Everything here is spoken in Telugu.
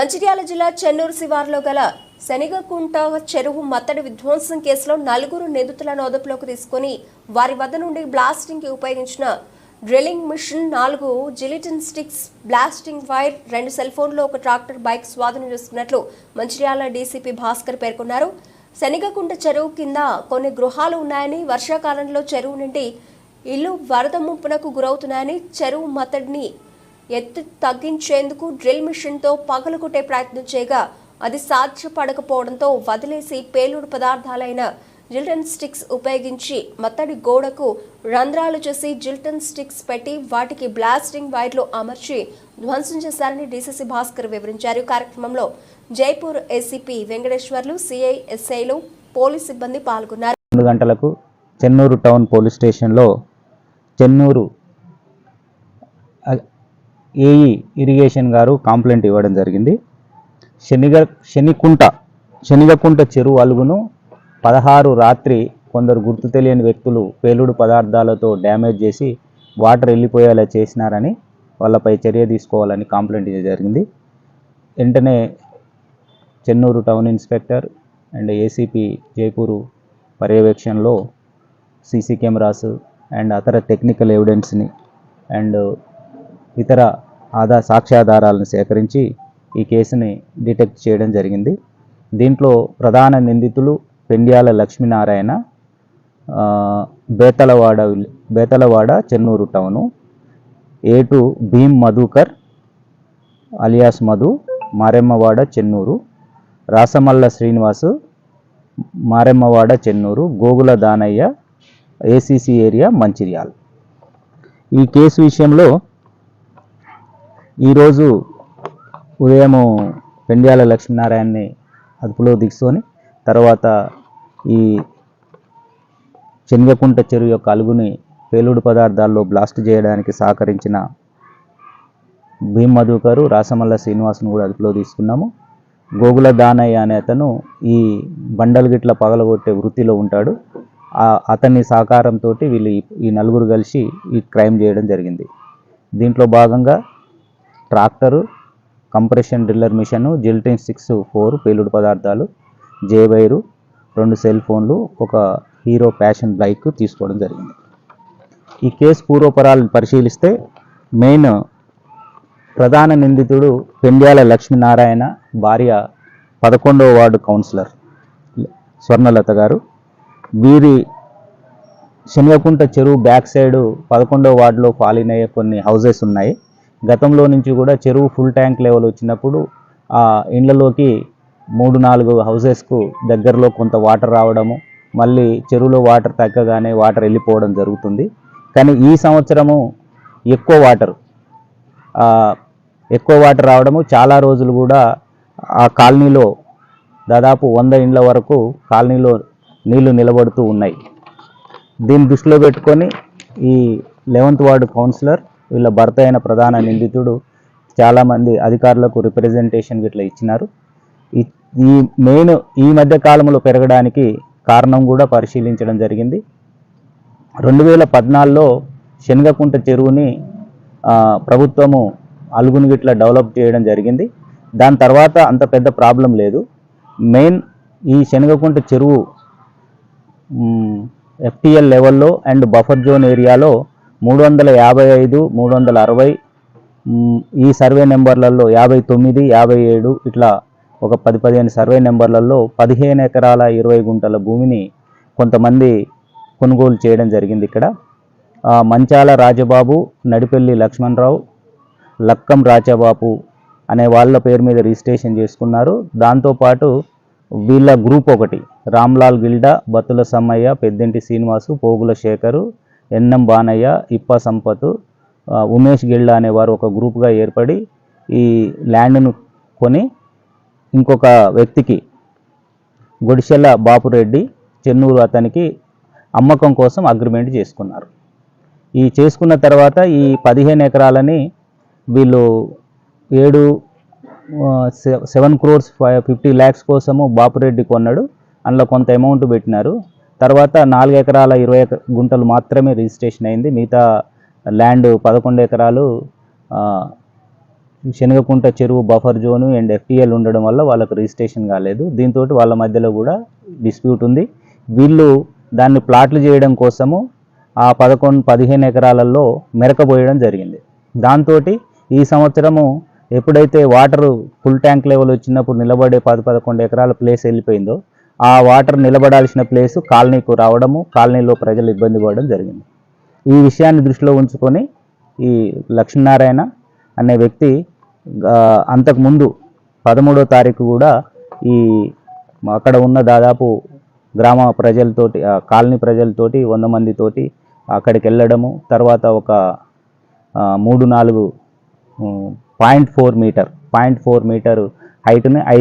మంచిర్యాల జిల్లా చెన్నూరు శివారులో గల శనిగకుంట చెరువు మత్తడి విధ్వంసం కేసులో నలుగురు నిందితులను అదుపులోకి తీసుకుని వారి వద్ద నుండి బ్లాస్టింగ్ కి ఉపయోగించిన drilling machine, 4 gelatin sticks, blasting wire, 2 cell ఫోన్లు, ఒక ట్రాక్టర్ బైక్ స్వాధీనం చేసుకున్నట్లు మంచిర్యాల డీసీపీ భాస్కర్ పేర్కొన్నారు. శనిగకుంట చెరువు కింద కొన్ని గృహాలు ఉన్నాయని, వర్షాకాలంలో చెరువు నుండి ఇల్లు వరద ముంపునకు గురవుతున్నాయని, చెరువు మత్తడిని ఎత్తు తగ్గించేందుకు డ్రిల్ మిషన్తో పగలగొట్టే ప్రయత్నం చేయగా అది సాధ్యపడకపోవడంతో వదిలేసి పేలుడు పదార్థాలైన జిల్టన్ స్టిక్స్ ఉపయోగించి మత్తడి గోడకు రంధ్రాలు చేసి జిల్టన్ స్టిక్స్ పెట్టి వాటికి బ్లాస్టింగ్ వైర్లు అమర్చి ధ్వంసం చేశారని డీసీసీ భాస్కర్ వివరించారు. కార్యక్రమంలో జైపూర్ ఏసీపీ వెంకటేశ్వర్లు, సిఐ, ఎస్ఐలు, పోలీస్ సిబ్బంది పాల్గొన్నారు. 2 గంటలకు చెన్నూరు టౌన్ పోలీస్ స్టేషన్లో చెన్నూరు ఏఈ ఇరిగేషన్ గారు కంప్లైంట్ ఇవ్వడం జరిగింది. శనిగకుంట చెరువు అలుగును 16 రాత్రి కొందరు గుర్తు తెలియని వ్యక్తులు పేలుడు పదార్థాలతో డ్యామేజ్ చేసి వాటర్ వెళ్ళిపోయేలా చేసినారని వాళ్ళపై చర్య తీసుకోవాలని కంప్లైంట్ జరిగింది. వెంటనే Chennur town inspector and ACP Jaipur పర్యవేక్షణలో సీసీ కెమెరాస్ అండ్ అతర టెక్నికల్ ఎవిడెన్స్ని అండ్ ఇతర సాక్ష్యాధారాలను సేకరించి ఈ కేసుని డిటెక్ట్ చేయడం జరిగింది. దీంట్లో ప్రధాన నిందితులు Pendyala Lakshminarayana, Bethalavada Chennur town, Etu Bheem Madhukar alias Madhu, Maremmavada Chennur, Rasamalla Srinivas, Maremmavada Chennur, Gogula Danayya, ACC area Mancherial. ఈ కేసు విషయంలో ఈరోజు ఉదయం పెండ్యాల లక్ష్మీనారాయణని అదుపులో తీసుకొని తర్వాత ఈ శనిగకుంట చెరువు యొక్క అలుగుని పేలుడు పదార్థాల్లో బ్లాస్ట్ చేయడానికి సహకరించిన భీమ్ మధుకరు, రాసమల్ల శ్రీనివాసును కూడా అదుపులో తీసుకున్నాము. గోగుల దానయ్య అనే అతను ఈ బండలు గిట్ల పగలగొట్టే వృత్తిలో ఉంటాడు. అతని సహకారంతో వీళ్ళు ఈ నలుగురు కలిసి ఈ క్రైమ్ చేయడం జరిగింది. దీంట్లో భాగంగా ట్రాక్టరు, కంప్రెషన్ డ్రిల్లర్ మిషను, జిల్టిన్ 4 పేలుడు పదార్థాలు, జేవైరు, 2 సెల్ ఫోన్లు, ఒక హీరో ప్యాషన్ బైక్ తీసుకోవడం జరిగింది. ఈ కేసు పూర్వపరాలను పరిశీలిస్తే మెయిన్ ప్రధాన నిందితుడు పెండ్యాల లక్ష్మీనారాయణ భార్య 11వ వార్డు కౌన్సిలర్ స్వర్ణలత గారు. వీరి శనిగకుంట చెరువు బ్యాక్ సైడ్ 11వ వార్డులో ఫాలిన్ అయ్యే కొన్ని హౌజెస్ ఉన్నాయి. గతంలో నుంచి కూడా చెరువు ఫుల్ ట్యాంక్ లెవెల్ వచ్చినప్పుడు ఆ ఇండ్లలోకి 3-4 హౌజెస్కు దగ్గరలో కొంత వాటర్ రావడము, మళ్ళీ చెరువులో వాటర్ తగ్గగానే వాటర్ వెళ్ళిపోవడం జరుగుతుంది. కానీ ఈ సంవత్సరము ఎక్కువ వాటర్ రావడము, చాలా రోజులు కూడా ఆ కాలనీలో దాదాపు 100 ఇండ్ల వరకు కాలనీలో నీళ్లు నిలబడుతూ ఉన్నాయి. దీన్ని దృష్టిలో పెట్టుకొని ఈ 11వ వార్డు కౌన్సిలర్ వీళ్ళ భర్త అయిన ప్రధాన నిందితుడు చాలామంది అధికారులకు రిప్రజెంటేషన్ ఇట్లా ఇచ్చినారు. ఈ మెయిన్ ఈ మధ్య కాలంలో పెరగడానికి కారణం కూడా పరిశీలించడం జరిగింది. 2014లో శనిగకుంట చెరువుని ప్రభుత్వము అలుగుని గిట్లా డెవలప్ చేయడం జరిగింది. దాని తర్వాత అంత పెద్ద ప్రాబ్లం లేదు. మెయిన్ ఈ శనిగకుంట చెరువు FTL లెవెల్లో అండ్ బఫర్ జోన్ ఏరియాలో 355, 360 ఈ సర్వే నెంబర్లలో 59, 57 ఇట్లా ఒక 10-15 సర్వే నెంబర్లలో 15 ఎకరాల 20 గుంటల భూమిని కొంతమంది కొనుగోలు చేయడం జరిగింది. ఇక్కడ మంచాల రాజబాబు, నడిపెల్లి లక్ష్మణరావు, లక్కం రాజబాబు అనే వాళ్ళ పేరు మీద రిజిస్ట్రేషన్ చేసుకున్నారు. దాంతోపాటు వీళ్ళ గ్రూప్ ఒకటి రామ్లాల్ గిల్డా, బత్తుల సమ్మయ్య, పెద్దింటి శ్రీనివాసు, పోగుల శేఖరు, ఎన్ఎం బానయ్య, ఇప్ప సంపత్, ఉమేష్ గిల్డా అనేవారు ఒక గ్రూప్గా ఏర్పడి ఈ ల్యాండ్ను కొని ఇంకొక వ్యక్తికి గొడిశెల్ల బాపురెడ్డి చెన్నూరు అతనికి అమ్మకం కోసం అగ్రిమెంట్ చేసుకున్నారు. ఈ చేసుకున్న తర్వాత ఈ 15 ఎకరాలని వీళ్ళు 7 crores 50 lakhs కోసము బాపురెడ్డి కొన్నాడు. అందులో కొంత అమౌంట్ పెట్టినారు. తర్వాత 4 ఎకరాల 20 గుంటలు మాత్రమే రిజిస్ట్రేషన్ అయింది. మిగతా ల్యాండ్ 11 ఎకరాలు శనగకుంట చెరువు బఫర్ జోను అండ్ FTL ఉండడం వల్ల వాళ్ళకు రిజిస్ట్రేషన్ కాలేదు. దీంతో వాళ్ళ మధ్యలో కూడా డిస్ప్యూట్ ఉంది. వీళ్ళు దాన్ని ప్లాట్లు చేయడం కోసము ఆ 15 ఎకరాలలో మెరకబోయడం జరిగింది. దాంతో ఈ సంవత్సరము ఎప్పుడైతే వాటర్ ఫుల్ ట్యాంక్ లెవెల్ వచ్చినప్పుడు నిలబడే 11 ఎకరాల ప్లేస్ వెళ్ళిపోయిందో, ఆ వాటర్ నిలబడాల్సిన ప్లేసు కాలనీకు రావడము, కాలనీలో ప్రజలు ఇబ్బంది పడడం జరిగింది. ఈ విషయాన్ని దృష్టిలో ఉంచుకొని ఈ లక్ష్మీనారాయణ అనే వ్యక్తి అంతకుముందు 13వ తారీఖు కూడా ఈ అక్కడ ఉన్న దాదాపు గ్రామ ప్రజలతోటి, కాలనీ ప్రజలతోటి 100 మందితోటి అక్కడికి వెళ్ళడము, తర్వాత ఒక 3-4 0.4 మీటర్ హైట్ని 5